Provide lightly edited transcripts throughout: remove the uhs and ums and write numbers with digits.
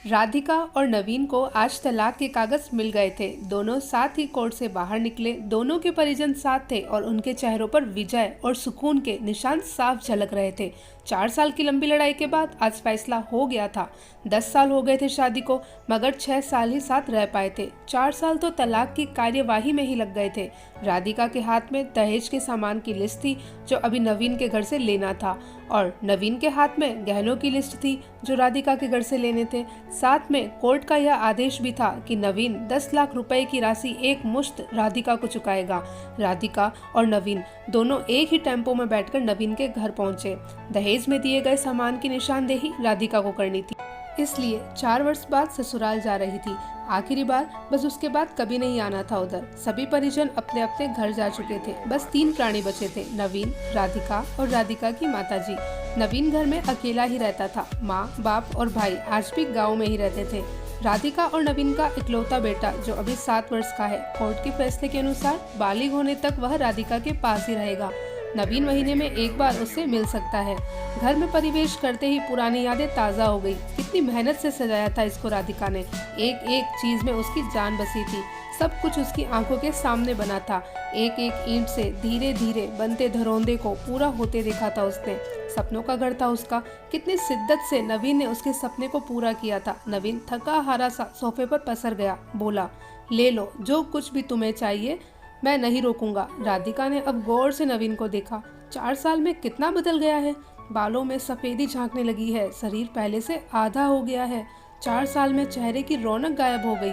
राधिका और नवीन को आज तलाक के कागज मिल गए थे। दोनों साथ ही कोर्ट से बाहर निकले। दोनों के परिजन साथ थे और उनके चेहरों पर विजय और सुकून के निशान साफ झलक रहे थे। 4 साल की लंबी लड़ाई के बाद आज फैसला हो गया था। 10 साल हो गए थे शादी को, मगर 6 साल ही साथ रह पाए थे। 4 साल तो तलाक की कार्यवाही में ही लग गए थे। राधिका के हाथ में दहेज के सामान की लिस्ट थी जो अभी नवीन के घर से लेना था, और नवीन के हाथ में गहनों की लिस्ट थी जो राधिका के घर से लेने थे। साथ में कोर्ट का यह आदेश भी था कि नवीन 10 लाख रुपए की राशि एक मुश्त राधिका को चुकाएगा। राधिका और नवीन दोनों एक ही टेम्पो में बैठकर नवीन के घर पहुंचे। दहेज में दिए गए सामान की निशानदेही राधिका को करनी थी, इसलिए 4 वर्ष बाद ससुराल जा रही थी। आखिरी बार, बस उसके बाद कभी नहीं आना था उधर। सभी परिजन अपने अपने घर जा चुके थे। बस 3 प्राणी बचे थे, नवीन, राधिका और राधिका की माताजी। नवीन घर में अकेला ही रहता था। माँ, बाप और भाई आज भी गांव में ही रहते थे। राधिका और नवीन का इकलौता बेटा जो अभी 7 वर्ष का है, कोर्ट के फैसले के अनुसार बालिग होने तक वह राधिका के पास ही रहेगा। नवीन महीने में एक बार उससे मिल सकता है। घर में परिवेश करते ही पुरानी यादें ताज़ा हो गई। कितनी मेहनत से सजाया था इसको राधिका ने। एक एक चीज में उसकी जान बसी थी। सब कुछ उसकी आंखों के सामने बना था। एक एक ईंट से धीरे धीरे बनते धरोंदे को पूरा होते देखा था उसने। सपनों का घर था उसका। कितनी शिद्दत से नवीन ने उसके सपने को पूरा किया था। नवीन थका हारा सा सोफे पर पसर गया, बोला, ले लो जो कुछ भी तुम्हें चाहिए, मैं नहीं रोकूंगा। राधिका ने अब गौर से नवीन को देखा। 4 साल में कितना बदल गया है। बालों में सफेदी झांकने लगी है, शरीर पहले से आधा हो गया है। 4 साल में चेहरे की रौनक गायब हो गई।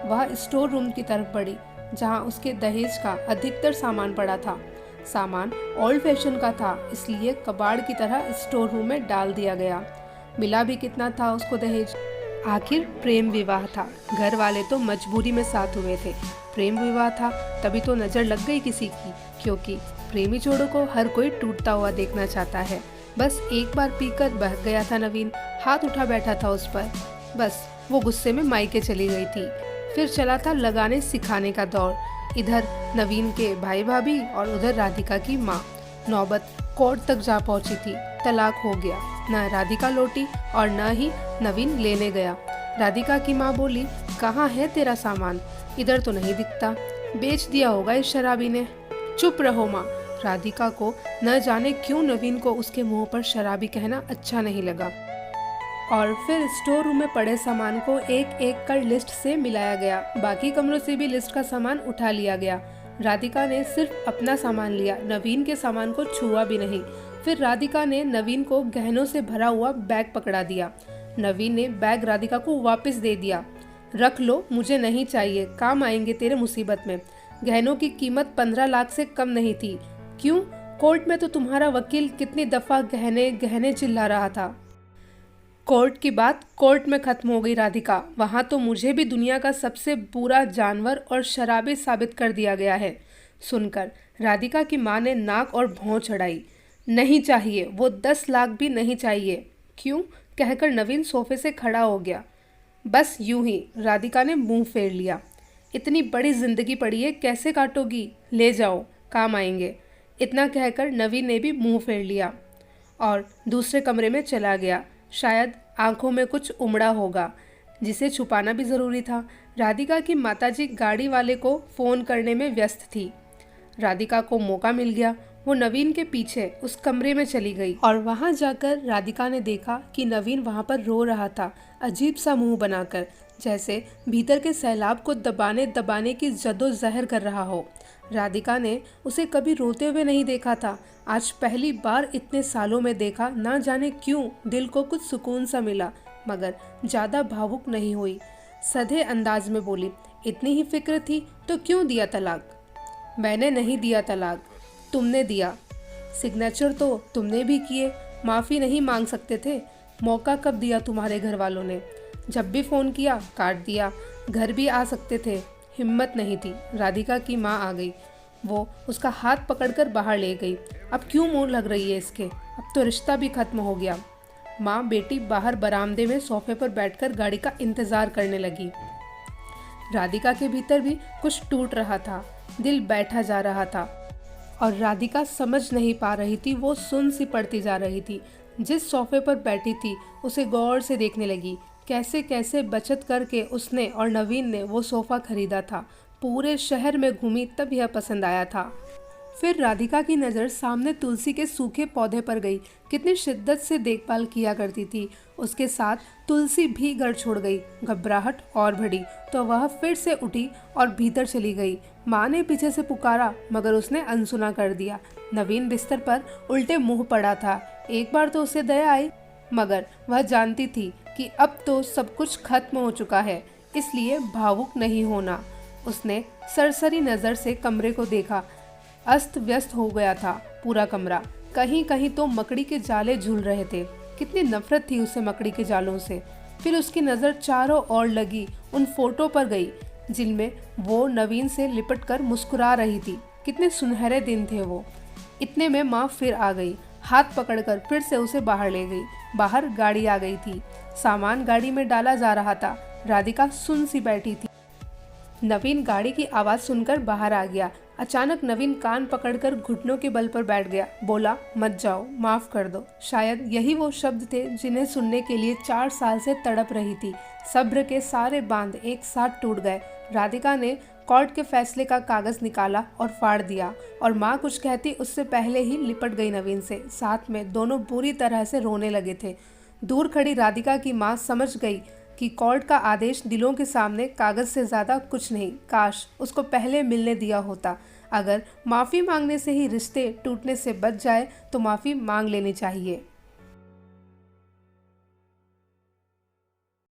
वह स्टोर रूम की तरफ बढ़ी जहां उसके दहेज का अधिकतर सामान पड़ा था। सामान ओल्ड फैशन का था, इसलिए कबाड़ की तरह स्टोर रूम में डाल दिया गया। मिला भी कितना था उसको दहेज। आखिर प्रेम विवाह था। घर वाले तो मजबूरी में साथ हुए थे। प्रेम विवाह था तभी तो नजर लग गई किसी की, क्योंकि प्रेमी जोड़ों को हर कोई टूटता हुआ देखना चाहता है। बस एक बार पीकर बह गया था नवीन, हाथ उठा बैठा था उस पर। बस वो गुस्से में मायके चली गई थी। फिर चला था लगाने सिखाने का दौर। इधर नवीन के भाई भाभी और उधर राधिका की माँ। नौबत कोर्ट तक जा पहुंची थी। तलाक हो गया। न राधिका लौटी और न ही नवीन लेने गया। राधिका की माँ बोली, कहाँ है तेरा सामान? इधर तो नहीं दिखता, बेच दिया होगा इस शराबी ने। चुप रहो माँ। राधिका को न जाने क्यों नवीन को उसके मुंह पर शराबी कहना अच्छा नहीं लगा। और फिर स्टोर रूम में पड़े सामान को एक एक कर लिस्ट से मिलाया गया। बाकी कमरों से भी लिस्ट का सामान उठा लिया गया। राधिका ने सिर्फ अपना सामान लिया, नवीन के सामान को छुआ भी नहीं। फिर राधिका ने नवीन को गहनों से भरा हुआ बैग पकड़ा दिया। नवीन ने बैग राधिका को वापस दे दिया। रख लो, मुझे नहीं चाहिए, काम आएंगे तेरे मुसीबत में। गहनों की कीमत 15 लाख से कम नहीं थी। क्यों? कोर्ट में तो तुम्हारा वकील कितनी दफा गहने गहने चिल्ला रहा था। कोर्ट की बात कोर्ट में खत्म हो गई राधिका। वहाँ तो मुझे भी दुनिया का सबसे बुरा जानवर और शराबी साबित कर दिया गया है। सुनकर राधिका की माँ ने नाक और भौं चढ़ाई। नहीं चाहिए, वो 10 लाख भी नहीं चाहिए। क्यों? कहकर नवीन सोफे से खड़ा हो गया। बस यूं ही राधिका ने मुंह फेर लिया। इतनी बड़ी जिंदगी पड़ी है, कैसे काटोगी? ले जाओ, काम आएंगे। इतना कहकर नवीन ने भी मुंह फेर लिया और दूसरे कमरे में चला गया। शायद आंखों में कुछ उमड़ा होगा जिसे छुपाना भी जरूरी था। राधिका की माताजी गाड़ी वाले को फोन करने में व्यस्त थी। राधिका को मौका मिल गया। वो नवीन के पीछे उस कमरे में चली गई और वहां जाकर राधिका ने देखा कि नवीन वहां पर रो रहा था, अजीब सा मुंह बनाकर, जैसे भीतर के सैलाब को दबाने दबाने की जद्दोजहद कर रहा हो। राधिका ने उसे कभी रोते हुए नहीं देखा था। आज पहली बार इतने सालों में देखा। ना जाने क्यों दिल को कुछ सुकून सा मिला, मगर ज़्यादा भावुक नहीं हुई। सधे अंदाज में बोली, इतनी ही फिक्र थी तो क्यों दिया तलाक? मैंने नहीं दिया तलाक, तुमने दिया। सिग्नेचर तो तुमने भी किए, माफ़ी नहीं मांग सकते थे? मौका कब दिया तुम्हारे घर वालों ने? जब भी फ़ोन किया काट दिया। घर भी आ सकते थे, हिम्मत नहीं थी। राधिका की माँ आ गई। वो उसका हाथ पकड़कर बाहर ले गई। अब क्यों मुँह लग रही है इसके? अब तो रिश्ता भी खत्म हो गया। माँ बेटी बाहर बरामदे में सोफे पर बैठकर गाड़ी का इंतज़ार करने लगी। राधिका के भीतर भी कुछ टूट रहा था, दिल बैठा जा रहा था और राधिका समझ नहीं पा रही थी। वो सुन सी पड़ती जा रही थी। जिस सोफे पर बैठी थी उसे गौर से देखने लगी। कैसे कैसे बचत करके उसने और नवीन ने वो सोफ़ा खरीदा था। पूरे शहर में घूमी तब यह पसंद आया था। फिर राधिका की नज़र सामने तुलसी के सूखे पौधे पर गई। कितनी शिद्दत से देखभाल किया करती थी। उसके साथ तुलसी भी घर छोड़ गई। घबराहट और बढ़ी तो वह फिर से उठी और भीतर चली गई। माँ ने पीछे से पुकारा मगर उसने अनसुना कर दिया। नवीन बिस्तर पर उल्टे मुंह पड़ा था। एक बार तो उसे दया आई मगर वह जानती थी कि अब तो सब कुछ खत्म हो चुका है, इसलिए भावुक नहीं होना। उसने सरसरी नज़र से कमरे को देखा। अस्त व्यस्त हो गया था पूरा कमरा। कहीं कहीं तो मकड़ी के जाले झूल रहे थे। कितनी नफरत थी उसे मकड़ी के जालों से। फिर उसकी नज़र चारों ओर लगी उन फोटो पर गई जिनमें वो नवीन से लिपट कर मुस्कुरा रही थी। कितने सुनहरे दिन थे वो। इतने में माँ फिर आ गई। हाथ पकड़कर फिर से उसे बाहर ले गई। बाहर गाड़ी आ गई थी। सामान गाड़ी में डाला जा रहा था। राधिका सुन सी बैठी थी। नवीन गाड़ी की आवाज़ सुनकर बाहर आ गया। अचानक नवीन कान पकड़कर घुटनों के बल पर बैठ गया। बोला, मत जाओ, माफ़ कर दो। शायद यही वो शब्द थे जिन्हें सुनने के लिए 4 साल से तड़प रही थी। सब्र के सारे बांध एक साथ टूट गए। राधिका ने कोर्ट के फैसले का कागज़ निकाला और फाड़ दिया और माँ कुछ कहती उससे पहले ही लिपट गई नवीन से। साथ में दोनों बुरी तरह से रोने लगे थे। दूर खड़ी राधिका की माँ समझ गई कि कोर्ट का आदेश दिलों के सामने कागज से ज़्यादा कुछ नहीं। काश उसको पहले मिलने दिया होता। अगर माफ़ी मांगने से ही रिश्ते टूटने से बच जाए तो माफ़ी मांग लेनी चाहिए।